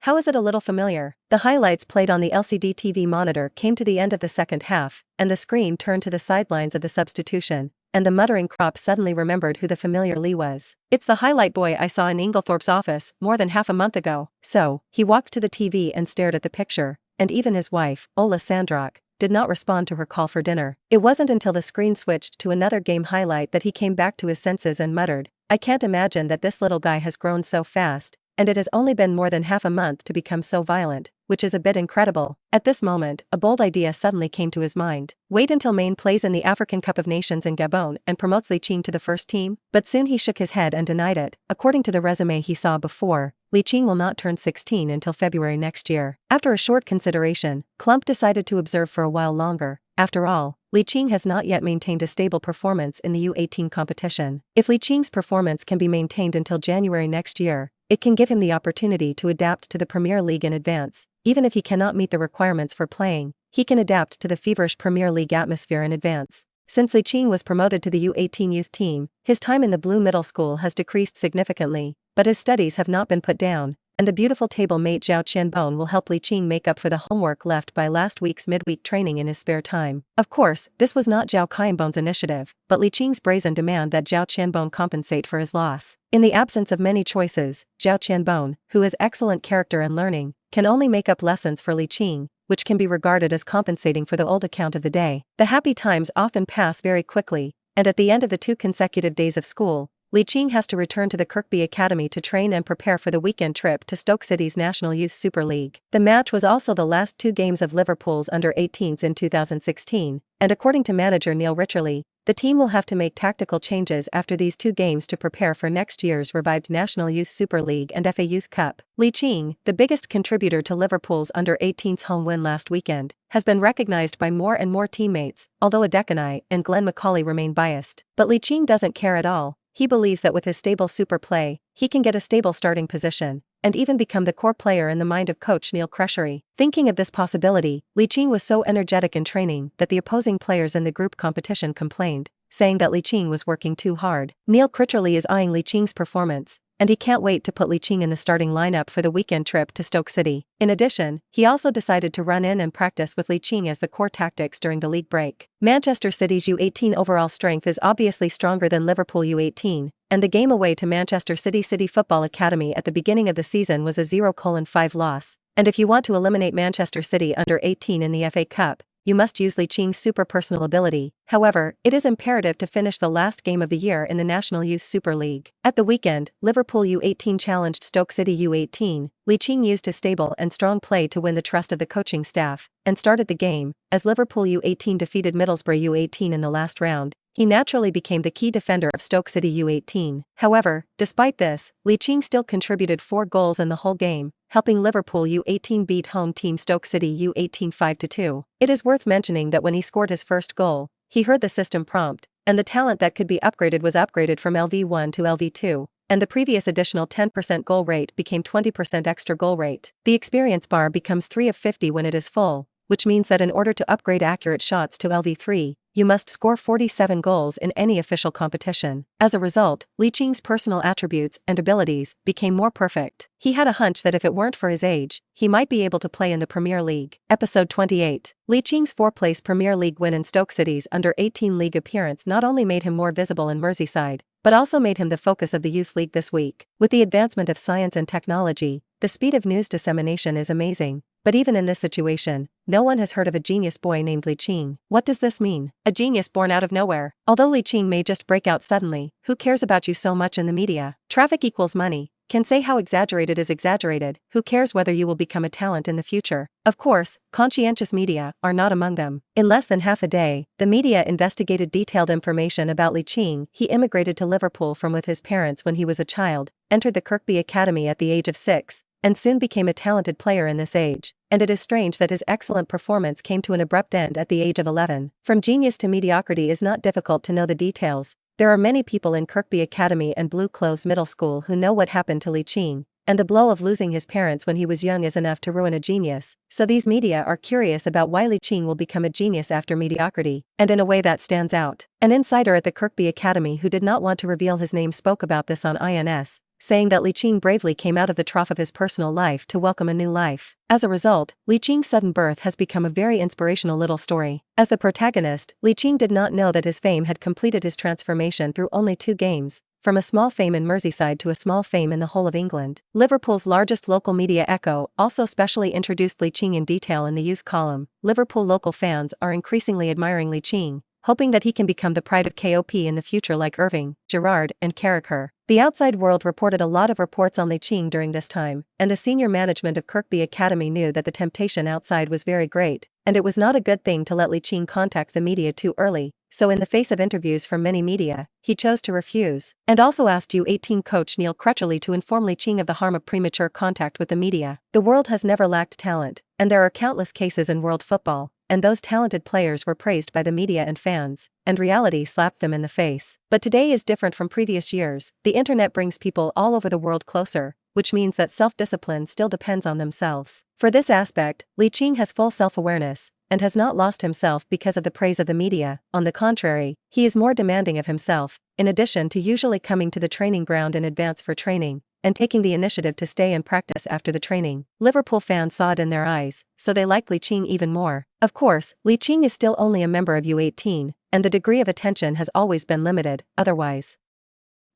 How is it a little familiar? The highlights played on the LCD TV monitor came to the end of the second half, and the screen turned to the sidelines of the substitution, and the muttering Klopp suddenly remembered who the familiar Lee was. It's the highlight boy I saw in Inglethorpe's office more than half a month ago. So, he walked to the TV and stared at the picture, and even his wife, Ola Sandrock, did not respond to her call for dinner. It wasn't until the screen switched to another game highlight that he came back to his senses and muttered, I can't imagine that this little guy has grown so fast, and it has only been more than half a month to become so violent, which is a bit incredible. At this moment, a bold idea suddenly came to his mind. Wait until Maine plays in the African Cup of Nations in Gabon and promotes Li Qing to the first team? But soon he shook his head and denied it. According to the resume he saw before, Li Qing will not turn 16 until February next year. After a short consideration, Klump decided to observe for a while longer. After all, Li Qing has not yet maintained a stable performance in the U18 competition. If Li Qing's performance can be maintained until January next year, it can give him the opportunity to adapt to the Premier League in advance. Even if he cannot meet the requirements for playing, he can adapt to the feverish Premier League atmosphere in advance. Since Li Qing was promoted to the U18 youth team, his time in the Blue Middle School has decreased significantly, but his studies have not been put down, and the beautiful table mate Zhao Qianbon will help Li Qing make up for the homework left by last week's midweek training in his spare time. Of course, this was not Zhao Qianbon's initiative, but Li Qing's brazen demand that Zhao Qianbon compensate for his loss. In the absence of many choices, Zhao Qianbon, who has excellent character and learning, can only make up lessons for Li Qing, which can be regarded as compensating for the old account of the day. The happy times often pass very quickly, and at the end of the 2 consecutive days of school, Li Qing has to return to the Kirkby Academy to train and prepare for the weekend trip to Stoke City's National Youth Super League. The match was also the last 2 games of Liverpool's under-18s in 2016, and according to manager Neil Richarley, the team will have to make tactical changes after these 2 games to prepare for next year's revived National Youth Super League and FA Youth Cup. Li Qing, the biggest contributor to Liverpool's under-18s home win last weekend, has been recognized by more and more teammates, although Adekunle and Glenn Macaulay remain biased. But Li Qing doesn't care at all. He believes that with his stable super play, he can get a stable starting position, and even become the core player in the mind of coach Neil Critchley. Thinking of this possibility, Li Qing was so energetic in training that the opposing players in the group competition complained, saying that Li Qing was working too hard. Neil Critchley is eyeing Li Qing's performance, and he can't wait to put Li Qing in the starting lineup for the weekend trip to Stoke City. In addition, he also decided to run in and practice with Li Qing as the core tactics during the league break. Manchester City's U18 overall strength is obviously stronger than Liverpool U18, and the game away to Manchester City Football Academy at the beginning of the season was a 0-5 loss, and if you want to eliminate Manchester City under 18 in the FA Cup, you must use Li Qing's super personal ability. However, it is imperative to finish the last game of the year in the National Youth Super League. At the weekend, Liverpool U18 challenged Stoke City U18. Li Qing used his stable and strong play to win the trust of the coaching staff, and started the game, as Liverpool U18 defeated Middlesbrough U18 in the last round. He naturally became the key defender of Stoke City U18. However, despite this, Li Qing still contributed 4 goals in the whole game, helping Liverpool U18 beat home team Stoke City U18 5-2. It is worth mentioning that when he scored his first goal, he heard the system prompt, and the talent that could be upgraded was upgraded from LV1 to LV2, and the previous additional 10% goal rate became 20% extra goal rate. The experience bar becomes 3 of 50 when it is full, which means that in order to upgrade accurate shots to LV3, you must score 47 goals in any official competition. As a result, Li Qing's personal attributes and abilities became more perfect. He had a hunch that if it weren't for his age, he might be able to play in the Premier League. Episode 28. Li Qing's 4-place Premier League win in Stoke City's under-18 league appearance not only made him more visible in Merseyside, but also made him the focus of the Youth League this week. With the advancement of science and technology, the speed of news dissemination is amazing. But even in this situation, no one has heard of a genius boy named Li Qing. What does this mean? A genius born out of nowhere. Although Li Qing may just break out suddenly, who cares about you so much in the media? Traffic equals money. Can say how exaggerated is exaggerated. Who cares whether you will become a talent in the future? Of course, conscientious media are not among them. In less than half a day, the media investigated detailed information about Li Qing. He immigrated to Liverpool from with his parents when he was a child, entered the Kirkby Academy at the age of 6, and soon became a talented player in this age. And it is strange that his excellent performance came to an abrupt end at the age of 11. From genius to mediocrity is not difficult to know the details. There are many people in Kirkby Academy and Blue Clothes Middle School who know what happened to Li Qing, and the blow of losing his parents when he was young is enough to ruin a genius, so these media are curious about why Li Qing will become a genius after mediocrity, and in a way that stands out. An insider at the Kirkby Academy who did not want to reveal his name spoke about this on INS, saying that Li Qing bravely came out of the trough of his personal life to welcome a new life. As a result, Li Qing's sudden birth has become a very inspirational little story. As the protagonist, Li Qing did not know that his fame had completed his transformation through only 2 games, from a small fame in Merseyside to a small fame in the whole of England. Liverpool's largest local media Echo also specially introduced Li Qing in detail in the youth column. Liverpool local fans are increasingly admiring Li Qing, hoping that he can become the pride of KOP in the future like Irving, Gerrard, and Carragher. The outside world reported a lot of reports on Li Qing during this time, and the senior management of Kirkby Academy knew that the temptation outside was very great, and it was not a good thing to let Li Qing contact the media too early, so in the face of interviews from many media, he chose to refuse, and also asked U18 coach Neil Crutchley to inform Li Qing of the harm of premature contact with the media. The world has never lacked talent, and there are countless cases in world football, and those talented players were praised by the media and fans, and reality slapped them in the face. But today is different from previous years. The internet brings people all over the world closer, which means that self-discipline still depends on themselves. For this aspect, Li Qing has full self-awareness, and has not lost himself because of the praise of the media. On the contrary, he is more demanding of himself, in addition to usually coming to the training ground in advance for training, and taking the initiative to stay and practice after the training. Liverpool fans saw it in their eyes, so they liked Li Qing even more. Of course, Li Qing is still only a member of U18, and the degree of attention has always been limited, otherwise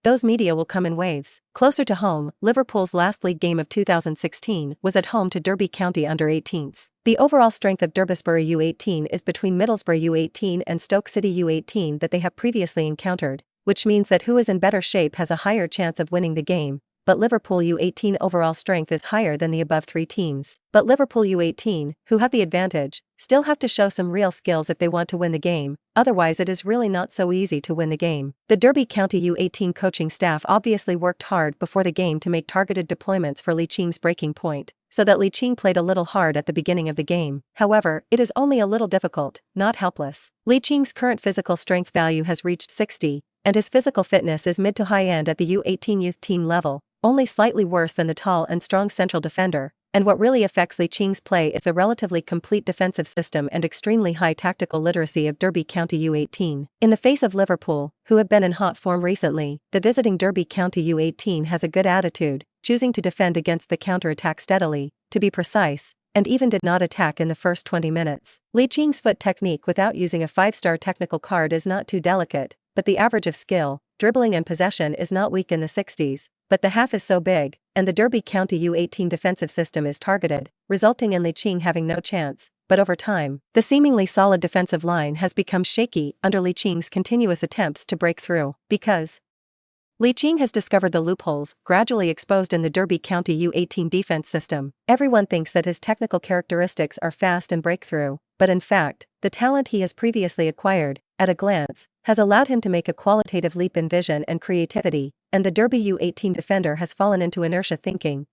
those media will come in waves. Closer to home, Liverpool's last league game of 2016 was at home to Derby County under-18s. The overall strength of Derbysbury U18 is between Middlesbrough U18 and Stoke City U18 that they have previously encountered, which means that who is in better shape has a higher chance of winning the game. But Liverpool U18 overall strength is higher than the above 3 teams. But Liverpool U18, who have the advantage, still have to show some real skills if they want to win the game, otherwise it is really not so easy to win the game. The Derby County U18 coaching staff obviously worked hard before the game to make targeted deployments for Li Qing's breaking point, so that Li Qing played a little hard at the beginning of the game. However, it is only a little difficult, not helpless. Li Qing's current physical strength value has reached 60, and his physical fitness is mid to high end at the U18 youth team level, only slightly worse than the tall and strong central defender, and what really affects Li Qing's play is the relatively complete defensive system and extremely high tactical literacy of Derby County U18. In the face of Liverpool, who have been in hot form recently, the visiting Derby County U18 has a good attitude, choosing to defend against the counter-attack steadily, to be precise, and even did not attack in the first 20 minutes. Li Qing's foot technique without using a 5-star technical card is not too delicate, but the average of skill, dribbling and possession is not weak in the 60s, but the half is so big, and the Derby County U18 defensive system is targeted, resulting in Li Qing having no chance. But over time, the seemingly solid defensive line has become shaky under Li Qing's continuous attempts to break through, because Li Qing has discovered the loopholes gradually exposed in the Derby County U18 defense system. Everyone thinks that his technical characteristics are fast and breakthrough, but in fact, the talent he has previously acquired, at a glance, has allowed him to make a qualitative leap in vision and creativity, and the Derby U18 defender has fallen into inertia thinking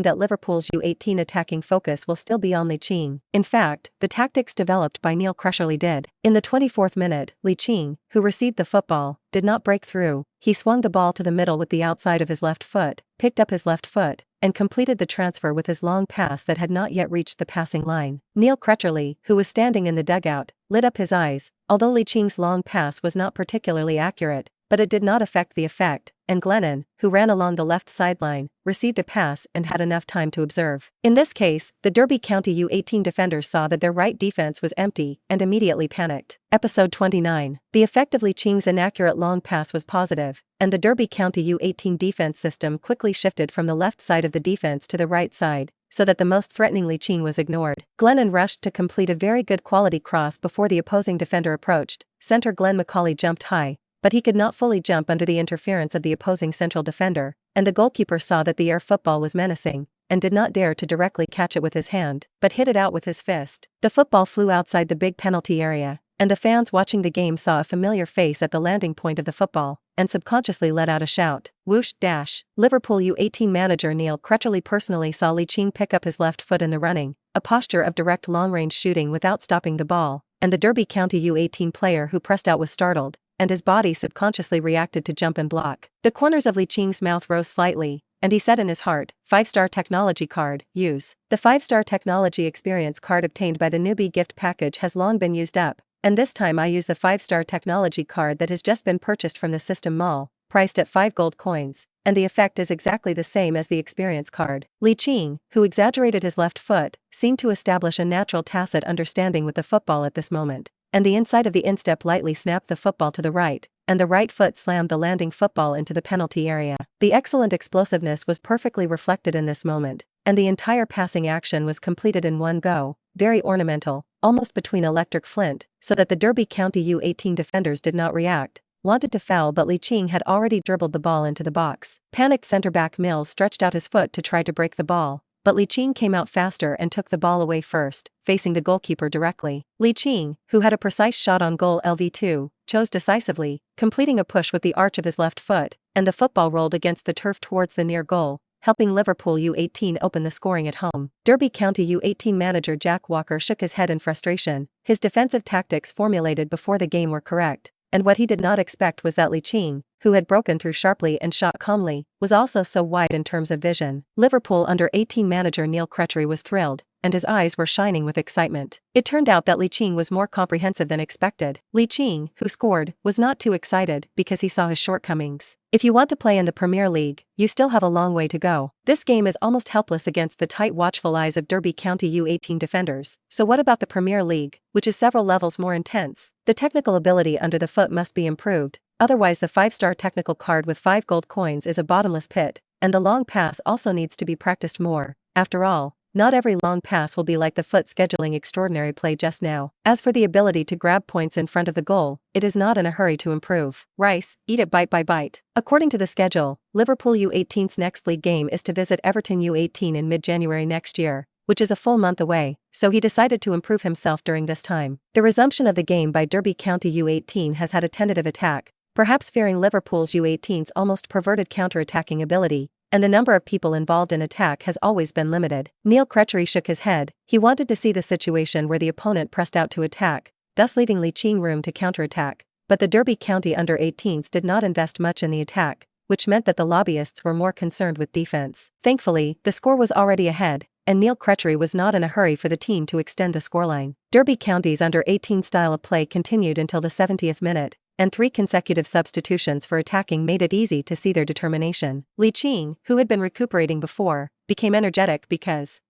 that Liverpool's U18 attacking focus will still be on Li Qing. In fact, the tactics developed by Neil Crutchley did. In the 24th minute, Li Qing, who received the football, did not break through. He swung the ball to the middle with the outside of his left foot, picked up his left foot, and completed the transfer with his long pass that had not yet reached the passing line. Neil Crutchley, who was standing in the dugout, lit up his eyes, although Li Qing's long pass was not particularly accurate, but it did not affect the effect, and Glennon, who ran along the left sideline, received a pass and had enough time to observe. In this case, the Derby County U18 defenders saw that their right defense was empty and immediately panicked. Episode 29. The effect of Li Qing's inaccurate long pass was positive, and the Derby County U18 defense system quickly shifted from the left side of the defense to the right side, so that the most threatening Li Qing was ignored. Glennon rushed to complete a very good quality cross before the opposing defender approached. Center Glenn McCauley jumped high, but he could not fully jump under the interference of the opposing central defender, and the goalkeeper saw that the air football was menacing, and did not dare to directly catch it with his hand, but hit it out with his fist. The football flew outside the big penalty area, and the fans watching the game saw a familiar face at the landing point of the football, and subconsciously let out a shout. Whoosh dash. Liverpool U18 manager Neil Crutchley personally saw Li Qing pick up his left foot in the running, a posture of direct long-range shooting without stopping the ball, and the Derby County U18 player who pressed out was startled, and his body subconsciously reacted to jump and block. The corners of Li Qing's mouth rose slightly, and he said in his heart, 5-star technology card, use. The 5-star technology experience card obtained by the newbie gift package has long been used up, and this time I use the 5-star technology card that has just been purchased from the system mall, priced at 5 gold coins, and the effect is exactly the same as the experience card. Li Qing, who exaggerated his left foot, seemed to establish a natural tacit understanding with the football at this moment, and the inside of the instep lightly snapped the football to the right, and the right foot slammed the landing football into the penalty area. The excellent explosiveness was perfectly reflected in this moment, and the entire passing action was completed in one go, very ornamental, almost between electric flint, so that the Derby County U18 defenders did not react, wanted to foul, but Li Qing had already dribbled the ball into the box. Panicked centre-back Mills stretched out his foot to try to break the ball, but Li Qing came out faster and took the ball away first, facing the goalkeeper directly. Li Qing, who had a precise shot on goal LV2, chose decisively, completing a push with the arch of his left foot, and the football rolled against the turf towards the near goal, helping Liverpool U18 open the scoring at home. Derby County U18 manager Jack Walker shook his head in frustration. His defensive tactics formulated before the game were correct, and what he did not expect was that Li Qing, who had broken through sharply and shot calmly, was also so wide in terms of vision. Liverpool under-18 manager Neil Crutchery was thrilled, and his eyes were shining with excitement. It turned out that Li Qing was more comprehensive than expected. Li Qing, who scored, was not too excited because he saw his shortcomings. If you want to play in the Premier League, you still have a long way to go. This game is almost helpless against the tight watchful eyes of Derby County U18 defenders. So what about the Premier League, which is several levels more intense? The technical ability under the foot must be improved, otherwise the 5-star technical card with 5 gold coins is a bottomless pit, and the long pass also needs to be practiced more. After all, not every long pass will be like the foot scheduling extraordinary play just now. As for the ability to grab points in front of the goal, it is not in a hurry to improve. Rice, eat it bite by bite. According to the schedule, Liverpool U18's next league game is to visit Everton U18 in mid-January next year, which is a full month away, so he decided to improve himself during this time. The resumption of the game by Derby County U18 has had a tentative attack, perhaps fearing Liverpool's U18's almost perverted counter-attacking ability, and the number of people involved in attack has always been limited. Neil Crutchery shook his head. He wanted to see the situation where the opponent pressed out to attack, thus leaving Li Qing room to counterattack, but the Derby County under-18s did not invest much in the attack, which meant that the lobbyists were more concerned with defense. Thankfully, the score was already ahead, and Neil Crutchery was not in a hurry for the team to extend the scoreline. Derby County's under-18 style of play continued until the 70th minute, and 3 consecutive substitutions for attacking made it easy to see their determination. Li Qing, who had been recuperating before, became energetic because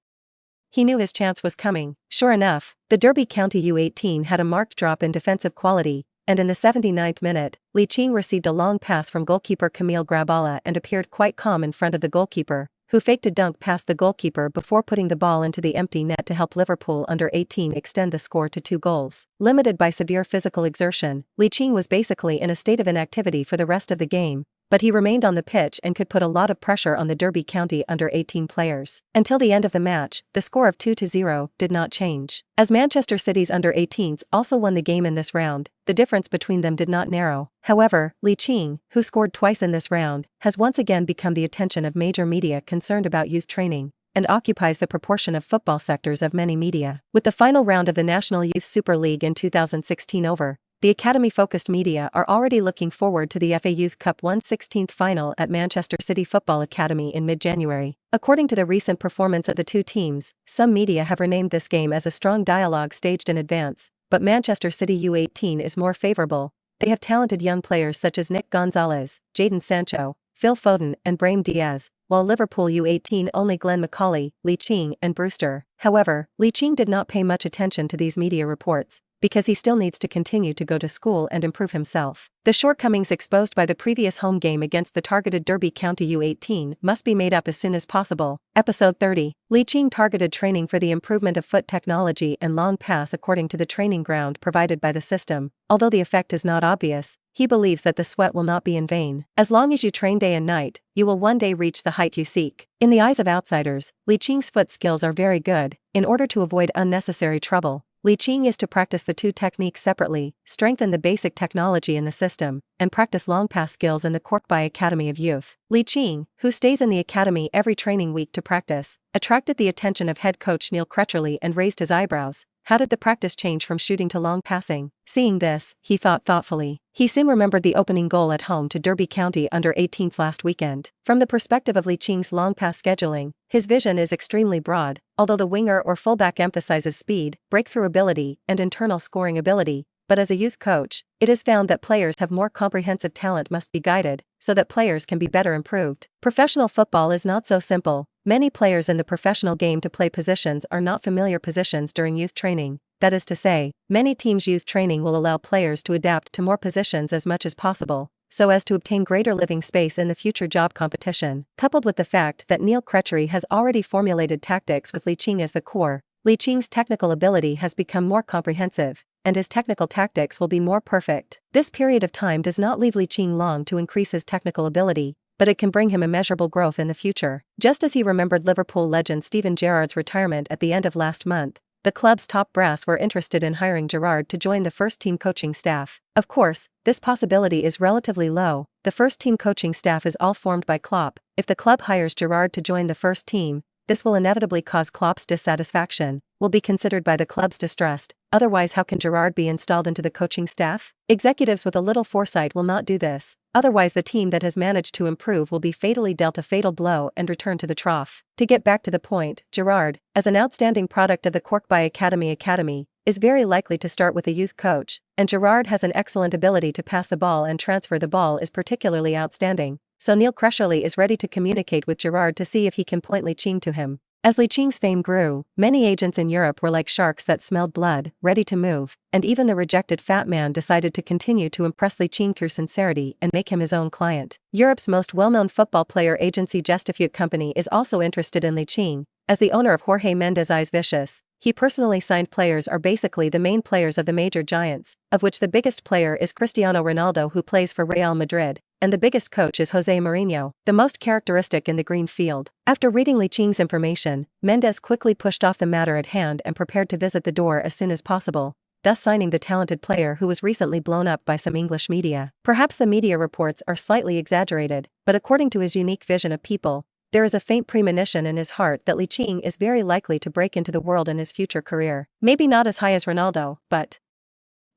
he knew his chance was coming. Sure enough, the Derby County U18 had a marked drop in defensive quality, and in the 79th minute, Li Qing received a long pass from goalkeeper Camille Grabala and appeared quite calm in front of the goalkeeper, who faked a dunk past the goalkeeper before putting the ball into the empty net to help Liverpool under-18 extend the score to 2 goals. Limited by severe physical exertion, Li Qing was basically in a state of inactivity for the rest of the game, but he remained on the pitch and could put a lot of pressure on the Derby County under-18 players. Until the end of the match, the score of 2-0 did not change. As Manchester City's under-18s also won the game in this round, the difference between them did not narrow. However, Li Qing, who scored twice in this round, has once again become the attention of major media concerned about youth training, and occupies the proportion of football sectors of many media. With the final round of the National Youth Super League in 2016 over, the academy-focused media are already looking forward to the FA Youth Cup 1/16th final at Manchester City Football Academy in mid-January. According to the recent performance of the two teams, some media have renamed this game as a strong dialogue staged in advance, but Manchester City U18 is more favorable. They have talented young players such as Nick Gonzalez, Jadon Sancho, Phil Foden and Brahim Diaz, while Liverpool U18 only Glenn McCauley, Li Qing and Brewster. However, Li Qing did not pay much attention to these media reports, because he still needs to continue to go to school and improve himself. The shortcomings exposed by the previous home game against the targeted Derby County U18 must be made up as soon as possible. Episode 30. Li Qing targeted training for the improvement of foot technology and long pass according to the training ground provided by the system. Although the effect is not obvious, he believes that the sweat will not be in vain. As long as you train day and night, you will one day reach the height you seek. In the eyes of outsiders, Li Qing's foot skills are very good. In order to avoid unnecessary trouble, Li Qing is to practice the two techniques separately, strengthen the basic technology in the system, and practice long pass skills in the Corkby Academy of Youth. Li Qing, who stays in the academy every training week to practice, attracted the attention of head coach Neil Qing and raised his eyebrows. How did the practice change from shooting to long passing? Seeing this, he thought thoughtfully. He soon remembered the opening goal at home to Derby County under-18s last weekend. From the perspective of Li Qing's long pass scheduling, his vision is extremely broad. Although the winger or fullback emphasizes speed, breakthrough ability, and internal scoring ability, but as a youth coach, it is found that players have more comprehensive talent must be guided, so that players can be better improved. Professional football is not so simple. Many players in the professional game to play positions are not familiar positions during youth training. That is to say, many teams' youth training will allow players to adapt to more positions as much as possible, so as to obtain greater living space in the future job competition. Coupled with the fact that Neil Qing has already formulated tactics with Li Qing as the core, Li Qing's technical ability has become more comprehensive, and his technical tactics will be more perfect. This period of time does not leave Li Qing long to increase his technical ability, but it can bring him immeasurable growth in the future. Just as he remembered Liverpool legend Steven Gerrard's retirement at the end of last month, the club's top brass were interested in hiring Gerrard to join the first-team coaching staff. Of course, this possibility is relatively low. The first-team coaching staff is all formed by Klopp. If the club hires Gerrard to join the first team, this will inevitably cause Klopp's dissatisfaction, will be considered by the club's distrust. Otherwise, how can Gerrard be installed into the coaching staff? Executives with a little foresight will not do this. Otherwise, the team that has managed to improve will be fatally dealt a fatal blow and return to the trough. To get back to the point, Gerrard, as an outstanding product of the Corkby Academy, is very likely to start with a youth coach, and Gerrard has an excellent ability to pass the ball and transfer the ball is particularly outstanding. So Neil Qing is ready to communicate with Gerrard to see if he can point Li Qing to him. As Li Qing's fame grew, many agents in Europe were like sharks that smelled blood, ready to move, and even the rejected fat man decided to continue to impress Li Qing through sincerity and make him his own client. Europe's most well-known football player agency Gestifute Company is also interested in Li Qing. As the owner of Jorge Mendes Vicious, he personally signed players are basically the main players of the major giants, of which the biggest player is Cristiano Ronaldo who plays for Real Madrid, and the biggest coach is Jose Mourinho, the most characteristic in the green field. After reading Li Qing's information, Mendes quickly pushed off the matter at hand and prepared to visit the door as soon as possible, thus signing the talented player who was recently blown up by some English media. Perhaps the media reports are slightly exaggerated, but according to his unique vision of people, there is a faint premonition in his heart that Li Qing is very likely to break into the world in his future career. Maybe not as high as Ronaldo, but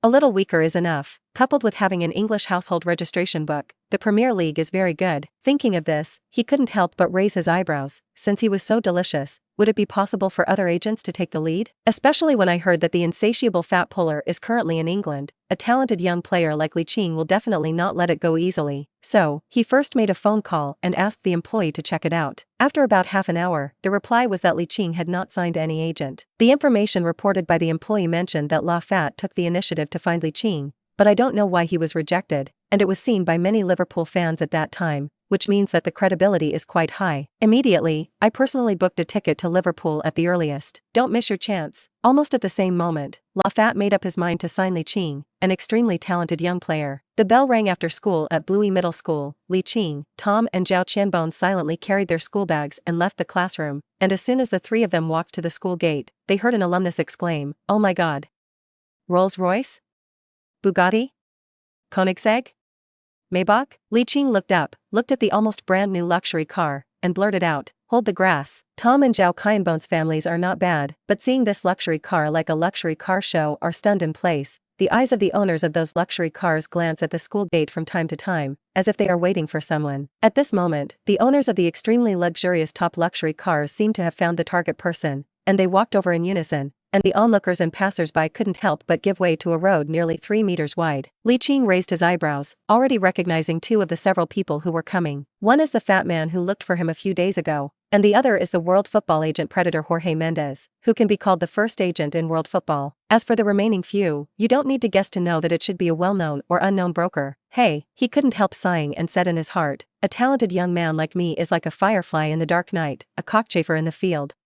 a little weaker is enough. Coupled with having an English household registration book, the Premier League is very good. Thinking of this, he couldn't help but raise his eyebrows. Since he was so delicious, would it be possible for other agents to take the lead? Especially when I heard that the insatiable fat puller is currently in England. A talented young player like Li Qing will definitely not let it go easily. So, he first made a phone call and asked the employee to check it out. After about half an hour, the reply was that Li Qing had not signed any agent. The information reported by the employee mentioned that La Fat took the initiative to find Li Qing, but I don't know why he was rejected, and it was seen by many Liverpool fans at that time, which means that the credibility is quite high. Immediately, I personally booked a ticket to Liverpool at the earliest. Don't miss your chance. Almost at the same moment, La Fat made up his mind to sign Li Qing, an extremely talented young player. The bell rang after school at Bluey Middle School. Li Qing, Tom and Zhao Qianbone silently carried their school bags and left the classroom, and as soon as the three of them walked to the school gate, they heard an alumnus exclaim, "Oh my God! Rolls-Royce? Bugatti? Koenigsegg? Maybach?" Li Qing looked up, looked at the almost brand new luxury car, and blurted out, "Hold the grass." Tom and Zhao Qianbone's families are not bad, but seeing this luxury car like a luxury car show are stunned in place. The eyes of the owners of those luxury cars glance at the school gate from time to time, as if they are waiting for someone. At this moment, the owners of the extremely luxurious top luxury cars seem to have found the target person, and they walked over in unison, and the onlookers and passers-by couldn't help but give way to a road nearly 3 meters wide. Li Qing raised his eyebrows, already recognizing two of the several people who were coming. One is the fat man who looked for him a few days ago, and the other is the world football agent predator Jorge Mendes, who can be called the first agent in world football. As for the remaining few, you don't need to guess to know that it should be a well-known or unknown broker. Hey, he couldn't help sighing and said in his heart, a talented young man like me is like a firefly in the dark night, a cockchafer in the field.